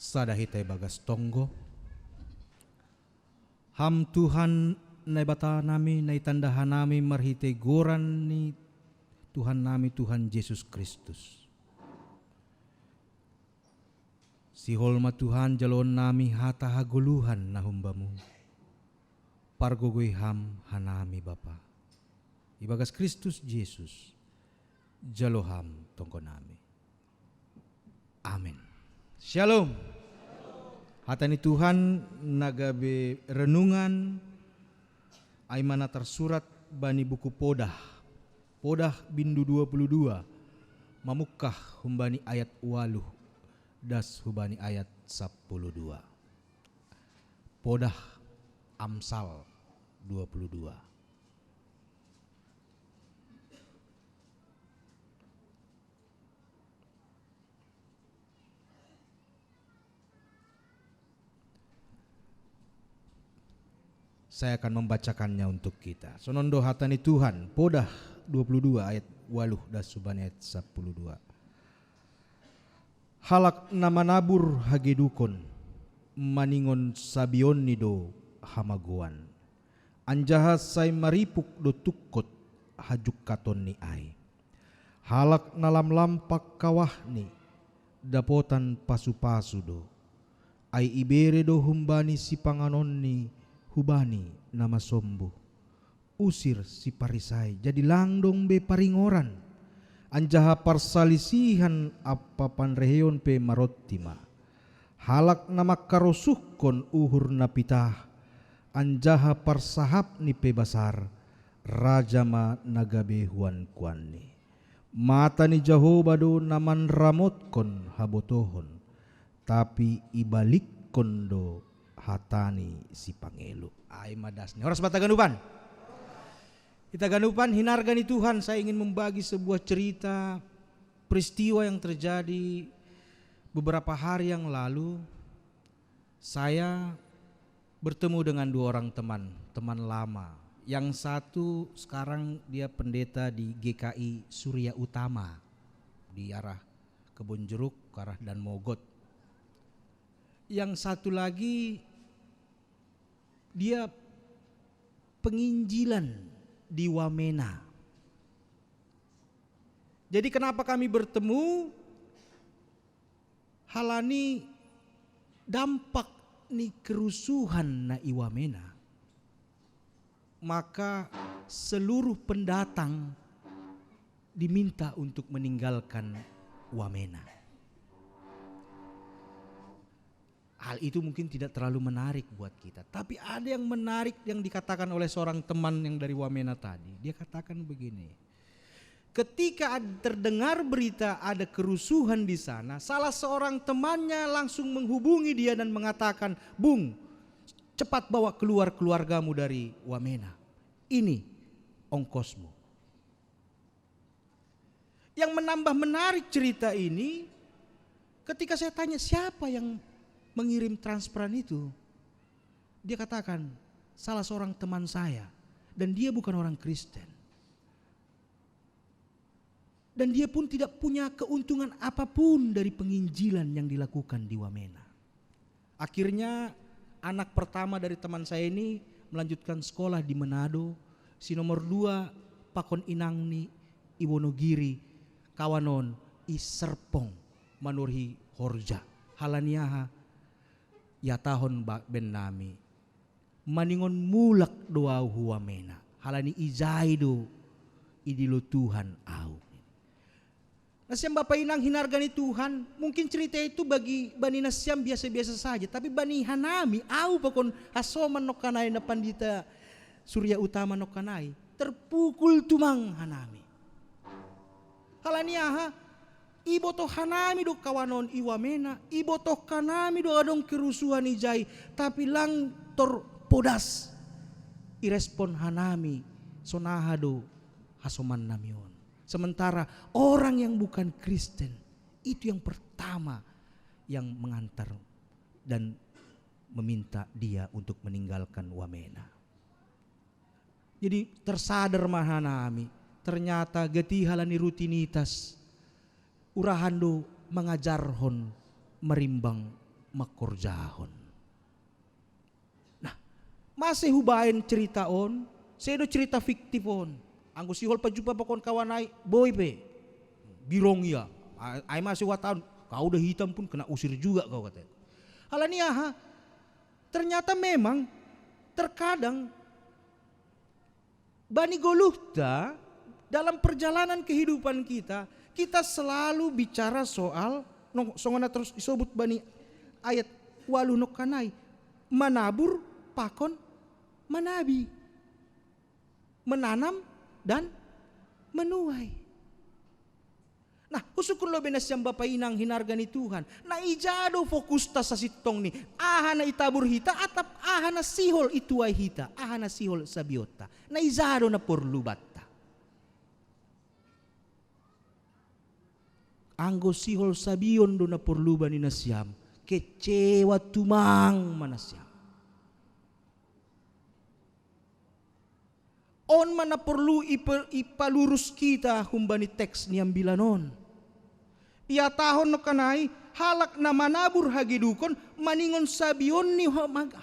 Sadahitai bagas tonggo. Ham Tuhan nai bata nami nai tandahan nami marhite goran ni Tuhan nami Tuhan Yesus Kristus. Si holma Tuhan jalon nami hata haguluhan nahumbamu. Pargogoy ham hanami Bapa. Ibagas Kristus Yesus jaloham tongko nami. Amin. Shalom. Hatani Tuhan nagabe renungan aimana tersurat bani buku Podah. Podah bindu 22. Mamukah humbani ayat 8 das hubani ayat 12. Podah Amsal 22. Saya akan membacakannya untuk kita. Sonondo hatani Tuhan, Podah 22 ayat 8 dan subani ayat 12. Halak nama nabur hagedukon, maningon sabion nido hamaguan. Anjaha say maripuk do tukot hajuk katon ni ai. Halak nalam lampak kawah ni dapotan pasu-pasu do. Ai ibere do humbani si panganon ni hubani nama sombo. Usir si parisai jadi langdong be paringoran. Anjaha parsalisihan apa panreheon pe marottima. Halak nama karosuhkon uhur napitah. Anjaha parsahap ni pe basar. Raja ma nagabe huan kuanni. Mata ni Jehovah do naman ramotkon habotohon. Tapi ibalik kondo hatani si pangelo. Ay madasni. Horas bata ganupan. Kita ganupan hinargani Tuhan. Saya ingin membagi sebuah cerita peristiwa yang terjadi beberapa hari yang lalu. Saya bertemu dengan 2 orang teman lama. Yang satu sekarang dia pendeta di GKI Surya Utama di arah Kebon Jeruk ke arah Dan Mogot. Yang satu lagi dia penginjilan di Wamena. Jadi kenapa kami bertemu? Halani dampak ni kerusuhan na Iwamena. Maka seluruh pendatang diminta untuk meninggalkan Wamena. Hal itu mungkin tidak terlalu menarik buat kita. Tapi ada yang menarik yang dikatakan oleh seorang teman yang dari Wamena tadi. Dia katakan begini. Ketika terdengar berita ada kerusuhan di sana, salah seorang temannya langsung menghubungi dia dan mengatakan, "Bung, cepat bawa keluar keluargamu dari Wamena. Ini ongkosmu." Yang menambah menarik cerita ini, ketika saya tanya siapa yang mengirim transparan itu, dia katakan salah seorang teman saya dan dia bukan orang Kristen. Dan dia pun tidak punya keuntungan apapun dari penginjilan yang dilakukan di Wamena. Akhirnya anak pertama dari teman saya ini melanjutkan sekolah di Manado. Si nomor 2 pakon inangni Iwonogiri kawanon i Serpong manurhi Horja. Halaniaha ya tahun ben nami maningon mulak doa Wamena. Halani izaido idilo Tuhan au. Nasyam Bapak Inang hinargani Tuhan, mungkin cerita itu bagi Bani Nasyam biasa-biasa saja, tapi Bani Hanami au pakon hasoman nokanai na pandita Surya Utama nokanai terpukul tumang Hanami. Halaniaha ibotoh Hanami do kawanon Iwamena, ibotoh kanami do adong kerusuhan ijai, tapi lang tor podas irespon Hanami sonahado hasoman namion. Sementara orang yang bukan Kristen itu yang pertama yang mengantar dan meminta dia untuk meninggalkan Wamena. Jadi tersadar mahanami, ternyata geti halani rutinitas urahando mengajarhon merimbang makorjahon. Nah, masih hubain cerita on, sedo cerita fiktif on. Anggo sihol pajupa pakon kawanai, boy pe, birong ya. Ay masih watahun, kau udah hitam pun kena usir juga kau katanya. Halania, ternyata memang terkadang Bani Goluhta dalam perjalanan kehidupan kita, kita selalu bicara soal songona terus disebut bani ayat walu nokanai manabur pakon manabi, menanam dan menuai. Nah, usukun lo benas yang Bapak inang hinargani Tuhan. Na ijado fokus ta sa sitong ni. Ahana itabur hita atap ahana sihol ituai hita. Ahana sihol sabiota. Na ijado na porlubatta. Anggo sihol sabion do na porluba ni nasyam. Kecewa tumang manasyam. On mana perlu ipalurus kita humbani teks ni ambilanon. Ia tahun no kanai halak na manabur hagidukon maningon sabion ni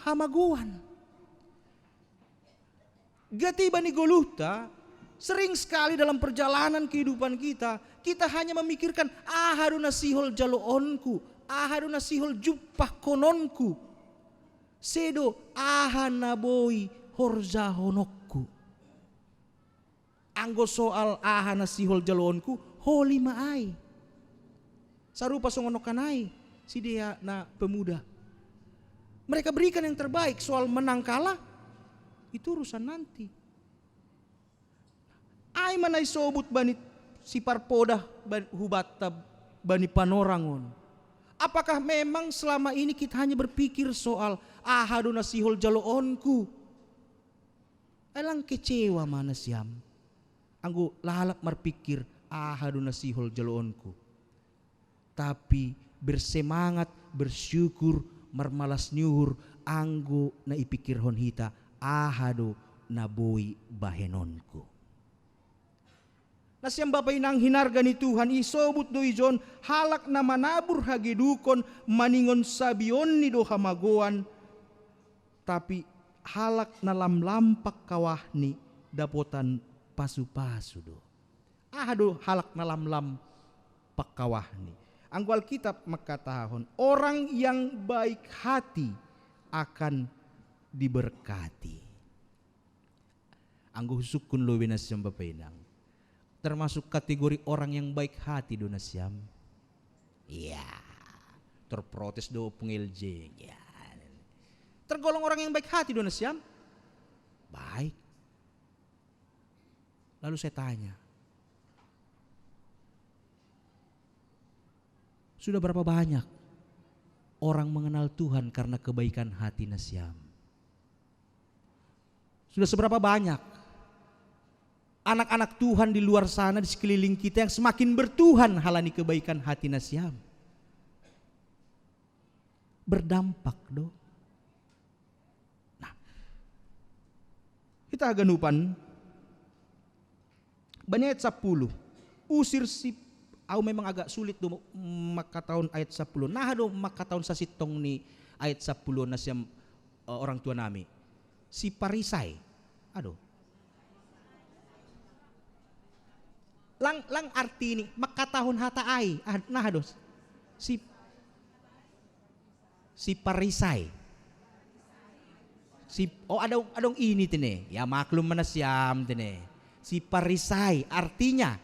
hamaguan. Gati Bani Goluhta sering sekali dalam perjalanan kehidupan kita, kita hanya memikirkan haruna sihol jaloonku, haruna sihol jupah kononku. Sedo ahana boy horja honokku. Anggo soal ahana sihol jaloonku holi maai. Sarupa songono kanai si dia na pemuda. Mereka berikan yang terbaik, soal menang kalah itu urusan nanti. Ai manai sobut bani si parpodah hubatta bani panorangon. Apakah memang selama ini kita hanya berpikir soal ahaduna sihol jaloonku? Elang kecewa mana siam. Anggo lalap marpikir ahaduna sihol jaloonku. Tapi bersemangat, bersyukur, marmalas nyuhur, anggo na ipikir hon hita, ahado na boy bahenonku. Nasyam Bapak inang hinarga ni Tuhan, isobut do ijon, halak na manabur hagidukon, maningon sabion ni do hamagoan, tapi halak na lamlampak kawah ni dapotan pasu-pasu do. Ahado halak na lamlampak kawah ni. Anggo Alkitab makatahon, orang yang baik hati akan diberkati. Anggo husukun lo benasyam Bapak inang. Termasuk kategori orang yang baik hati do nasyam. Iya. Terprotes do pengelje. Ya. Tergolong orang yang baik hati do nasyam. Baik. Lalu saya tanya, sudah berapa banyak orang mengenal Tuhan karena kebaikan hati nasyam? Sudah seberapa banyak anak-anak Tuhan di luar sana di sekeliling kita yang semakin bertuhan halani kebaikan hati nasyam? Berdampak do. Nah, kita ganupan Bani ayat 10. Usir si memang agak sulit do makataon ayat 10. Nah do makataon sa sitong ni ayat 10 na siyam orang tua nami. Si Parisai. Aduh. Lang arti ni makatahon hata ay. Nah do. Si Parisai. Adong ini tine. Ya maklum mana siyam tine. Si Parisai artinya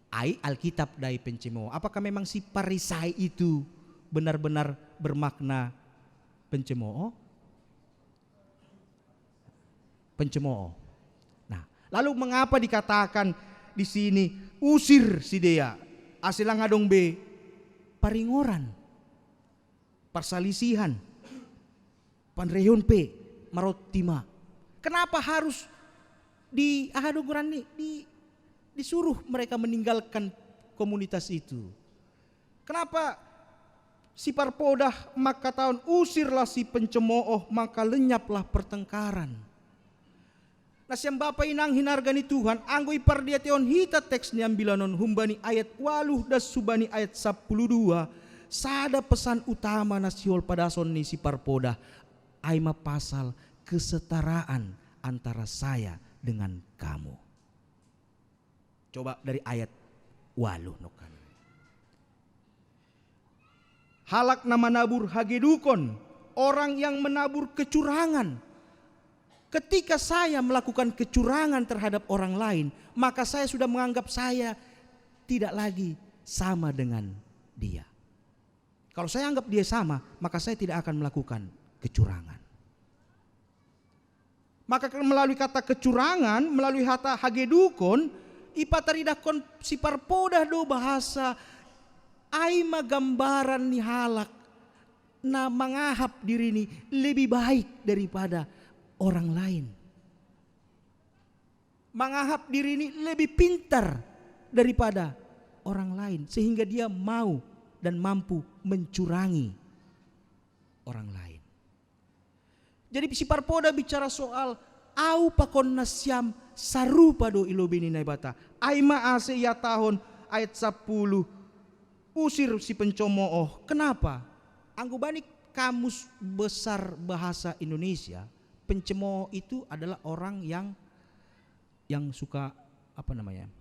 ay Alkitab dai pencemo. Apakah memang si Parisai itu benar-benar bermakna pencemooh? Pencemooh. Nah, lalu mengapa dikatakan di sini usir si dia? Asilang adong be paringoran, parsalisihan, panreyon pe, marotima. Kenapa harus disuruh mereka meninggalkan komunitas itu? Kenapa si parpodah maka tahun usirlah si pencemooh maka lenyaplah pertengkaran. Nah siang Bapak inang hinargani Tuhan anggo ipardiation hita teks ni ambilanon humbani ayat 8 das subani ayat 12 sada pesan utama nasiol pada sonni si parpoda aima pasal kesetaraan antara saya dengan kamu. Coba dari ayat 8 nokan. Halak nama nabur hagedukon, orang yang menabur kecurangan. Ketika saya melakukan kecurangan terhadap orang lain, maka saya sudah menganggap saya tidak lagi sama dengan dia. Kalau saya anggap dia sama, maka saya tidak akan melakukan kecurangan. Maka melalui kata kecurangan, melalui kata hagedukon, ipataridakon si parpoda do bahasa aima gambaran ni halak na mangahap diri ni lebih baik daripada orang lain. Mengahap diri ini lebih pintar daripada orang lain, sehingga dia mau dan mampu mencurangi orang lain. Jadi si parpoda bicara soal au pakon nasyam sarupa do ilobini naibata. Aima ase ya tahun ayat 10 usir si pencomooh. Kenapa? Anggubani kamus besar bahasa Indonesia, pencemooh itu adalah orang yang suka apa namanya?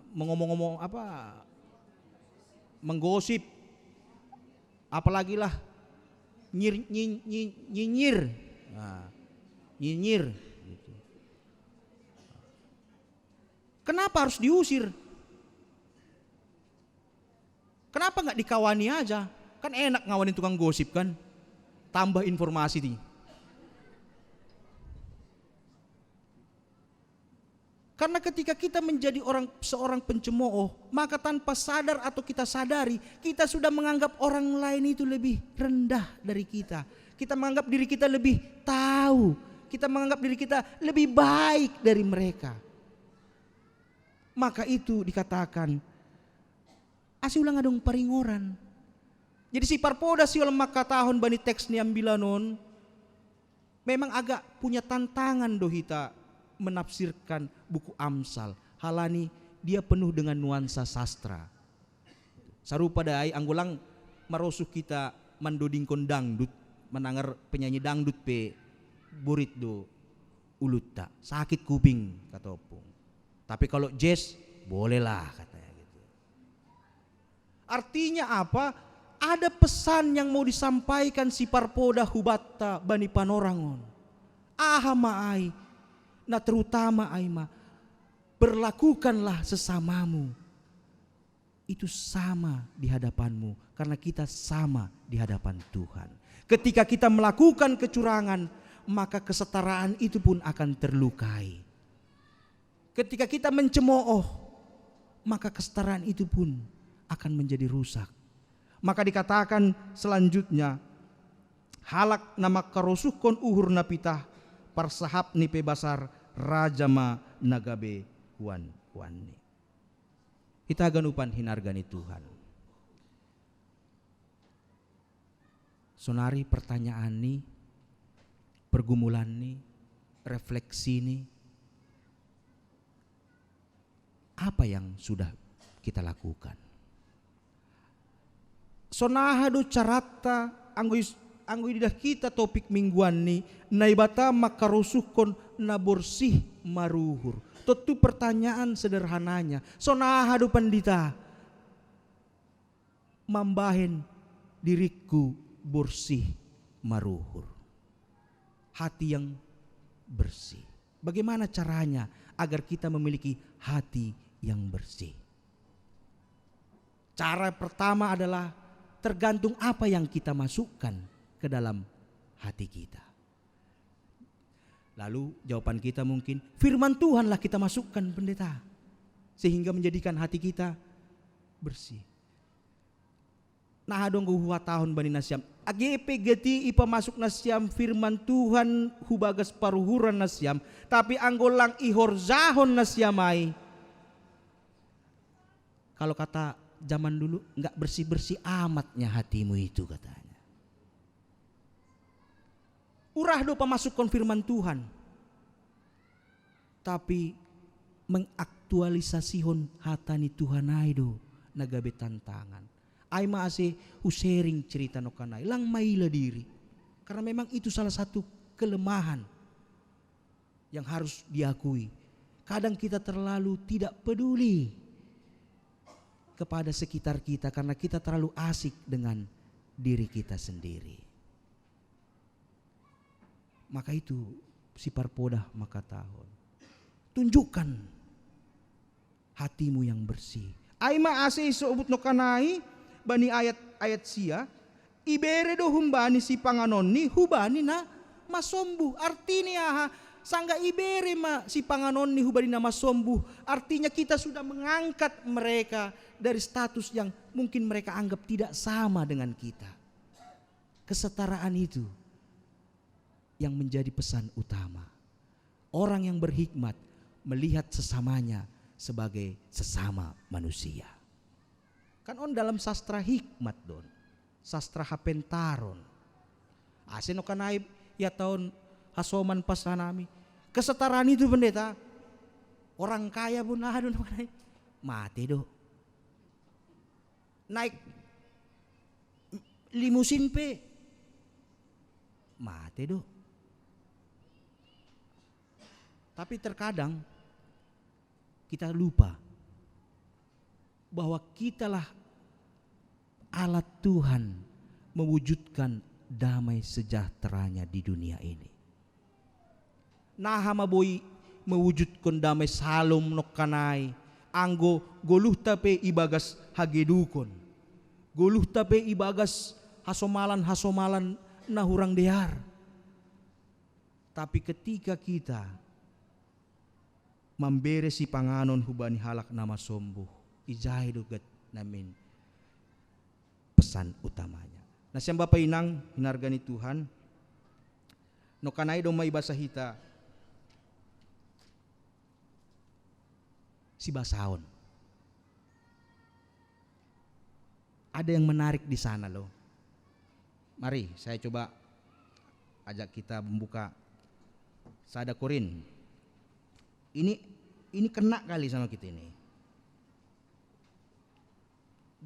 Mengomong-ngomong menggosip, apalagi lah nyinyir, nyinyir. Gitu. Kenapa harus diusir? Kenapa nggak dikawani aja? Kan enak ngawanin tukang gosip kan? Tambah informasi nih. Karena ketika kita menjadi seorang pencemooh, maka tanpa sadar atau kita sadari, kita sudah menganggap orang lain itu lebih rendah dari kita. Kita menganggap diri kita lebih tahu. Kita menganggap diri kita lebih baik dari mereka. Maka itu dikatakan, asi ulang adong paringoran. Jadi si parpoda si ulang maka tahun bani teks ni ambilanon, memang agak punya tantangan dohita menafsirkan buku Amsal. Halani dia penuh dengan nuansa sastra. Sarupa dai anggulang marosuh kita mandodingkon dangdut, menangar penyanyi dangdut pe burit do ulutta, sakit kuping kata opung. Tapi kalau jazz bolehlah katanya gitu. Artinya apa? Ada pesan yang mau disampaikan si parpoda hubatta bani panorangon. Ahamaai, nah terutama aima, berlakukanlah sesamamu itu sama di hadapanmu, karena kita sama di hadapan Tuhan. Ketika kita melakukan kecurangan, maka kesetaraan itu pun akan terlukai. Ketika kita mencemooh, maka kesetaraan itu pun akan menjadi rusak. Maka dikatakan selanjutnya, halak nama karosuhkon uhur napitah parsahap ni pebasar rajama nagabe huan-huanni. Kita ganupan hinargani Tuhan. Sonari pertanyaan ni, pergumulan ni, refleksi ni, apa yang sudah kita lakukan? Sonahado carata anggoy didah kita topik mingguan ni naibata makarusuhkon na bersih maruhur. Tentu pertanyaan sederhananya, sonahado pandita mambahen diriku bersih maruhur, hati yang bersih. Bagaimana caranya agar kita memiliki hati yang bersih? Cara pertama adalah tergantung apa yang kita masukkan ke dalam hati kita. Lalu jawaban kita mungkin firman Tuhanlah kita masukkan pendeta, sehingga menjadikan hati kita bersih. Nah adong huwa tahun bani nasyam AGP geti ipa masuk nasyam firman Tuhan hubagas paruhuran nasyam, tapi anggolang ihorzahon nasyamai. Kalau kata zaman dulu enggak bersih-bersih amatnya hatimu itu katanya. Urah do pamasukkan firman Tuhan, tapi mengaktualisasihon hatani Tuhan aido nagabe tantangan. Ai maase sharing cerita no kanai lang maila diri. Karena memang itu salah satu kelemahan yang harus diakui. Kadang kita terlalu tidak peduli kepada sekitar kita karena kita terlalu asik dengan diri kita sendiri. Maka itu si parpodah maka tahun. Tunjukkan hatimu yang bersih. Aima ase soobut no kanai bani ayat sia ibere do humbani si panganon ni hubani na masombu. Artinya sangga ibere ma si panganon ni hubani na masombu. Artinya kita sudah mengangkat mereka dari status yang mungkin mereka anggap tidak sama dengan kita. Kesetaraan itu yang menjadi pesan utama. Orang yang berhikmat melihat sesamanya sebagai sesama manusia. Kan on dalam sastra hikmat don, sastra hapentaron. Aseno kanai ya tahun hasoman pasanami. Kesetaraan itu pendeta. Orang kaya pun ada mati do. Naik limusin pe mati do. Tapi terkadang kita lupa bahwa kitalah alat Tuhan mewujudkan damai sejahteranya di dunia ini. Naha maboi mewujudkan damai salom nokkanai anggo goluh tape ibagas hagedukon. Goluh tape ibagas hasomalan nahurang dear. Tapi ketika kita memberi si panganon hubani halak nama sombuh, ijai dogat namin pesan utamanya. Nah siyang Bapak Inang hinargani Tuhan, no kanay do may basahita si basaon. Ada yang menarik di sana loh. Mari saya coba ajak kita membuka Sada Korin. Ini kena kali sama kita ini.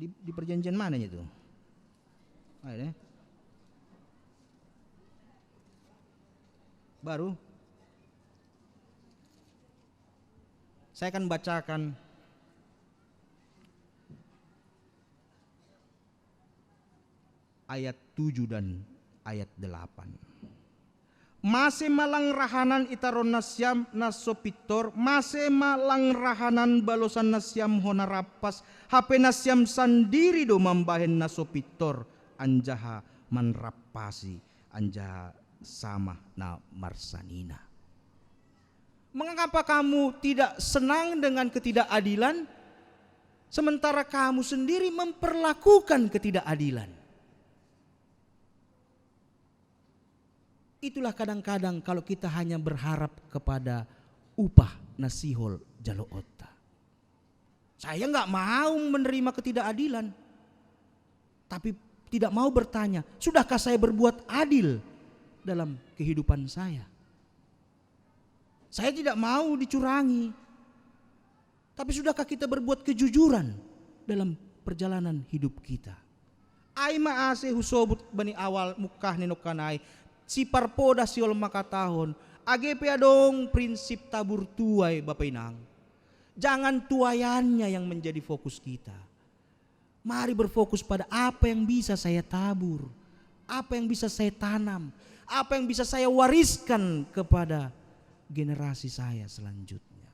Di perjanjian mana itu? Ada. Baru. Saya akan bacakan ayat 7 dan ayat 8. Mase malang rahanan itaron nasyam nasopitor, mase malang rahanan balosan nasyam honarapas, hape nasyam sandiri do mambahen nasopitor, anjaha manrapasi, anjaha sama na marsanina. Mengapa kamu tidak senang dengan ketidakadilan, sementara kamu sendiri memperlakukan ketidakadilan? Itulah kadang-kadang kalau kita hanya berharap kepada upah nasihol jalo otta. Saya nggak mau menerima ketidakadilan, tapi tidak mau bertanya, sudahkah saya berbuat adil dalam kehidupan saya? Saya tidak mau dicurangi, tapi sudahkah kita berbuat kejujuran dalam perjalanan hidup kita? Aima ase husobut bani awal mukah nenokanai. Si parpoda siol makatahon AGP adong prinsip tabur tuai Bapak Inang. Jangan tuayannya yang menjadi fokus kita. Mari berfokus pada apa yang bisa saya tabur, apa yang bisa saya tanam, apa yang bisa saya wariskan kepada generasi saya selanjutnya.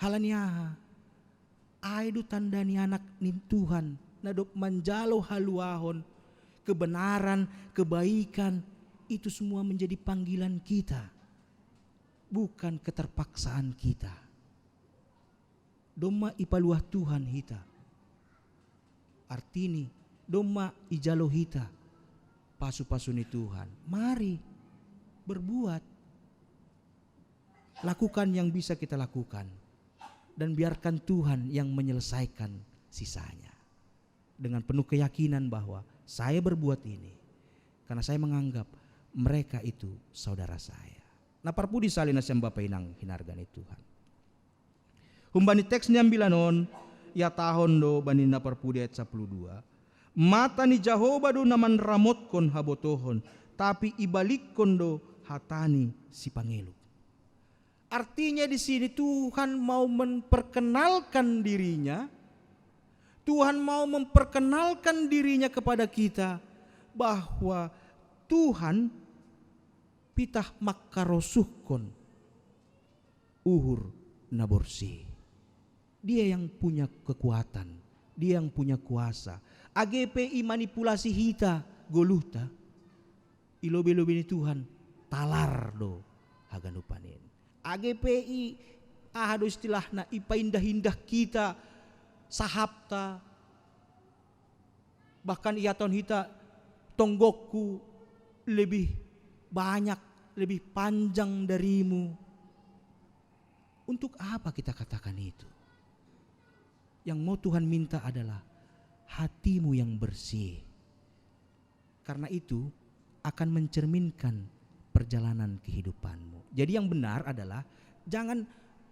Halaniaha aidu tandani anak nin Tuhan nadok manjalo haluahon. Kebenaran, kebaikan, itu semua menjadi panggilan kita, bukan keterpaksaan kita. Doma ipaluah Tuhan hita, artini doma ijalo hita, pasu-pasuni Tuhan. Mari berbuat, lakukan yang bisa kita lakukan, dan biarkan Tuhan yang menyelesaikan sisanya. Dengan penuh keyakinan bahwa saya berbuat ini karena saya menganggap mereka itu saudara saya. Nah parpudi salina siyang Bapak Inang hinargani Tuhan. Humbani teks niambilanon ya tahun do banina Perpudi ayat 12. Mata ni Jehovah do naman ramotkon habotohon, tapi ibalikkon do hatani si pangelo. Artinya di sini Tuhan mau memperkenalkan dirinya, Tuhan mau memperkenalkan dirinya kepada kita bahwa Tuhan pitah makarosuhkon uhur naborsi. Dia yang punya kekuatan, dia yang punya kuasa. AGPI manipulasi hita goluhta. Ilobe-lobe ni Tuhan talar do haganupanin. AGPI ahado istilahna ipaindah-indah kita sahapta. Bahkan iaton hita tonggokku lebih banyak, lebih panjang darimu. Untuk apa kita katakan itu? Yang mau Tuhan minta adalah hatimu yang bersih. Karena itu akan mencerminkan perjalanan kehidupanmu. Jadi yang benar adalah jangan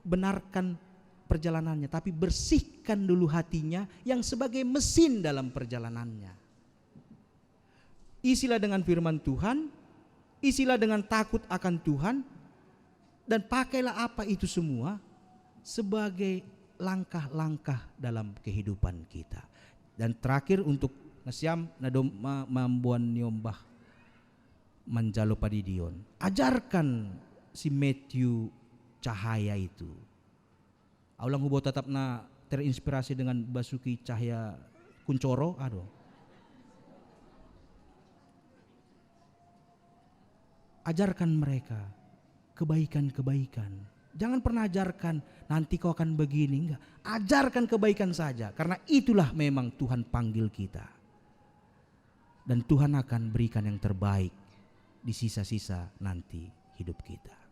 benarkan perjalanannya, tapi bersihkan dulu hatinya yang sebagai mesin dalam perjalanannya. Isilah dengan firman Tuhan, isilah dengan takut akan Tuhan, dan pakailah apa itu semua sebagai langkah-langkah dalam kehidupan kita. Dan terakhir untuk nasiam nadom mambuan nyombah manjalo padidion. Ajarkan si Matthew Cahaya itu. Aulang hubo tetap na terinspirasi dengan Basuki Cahaya Kuncoro, ajarkan mereka kebaikan-kebaikan. Jangan pernah ajarkan nanti kau akan begini, enggak. Ajarkan kebaikan saja, karena itulah memang Tuhan panggil kita. Dan Tuhan akan berikan yang terbaik di sisa-sisa nanti hidup kita.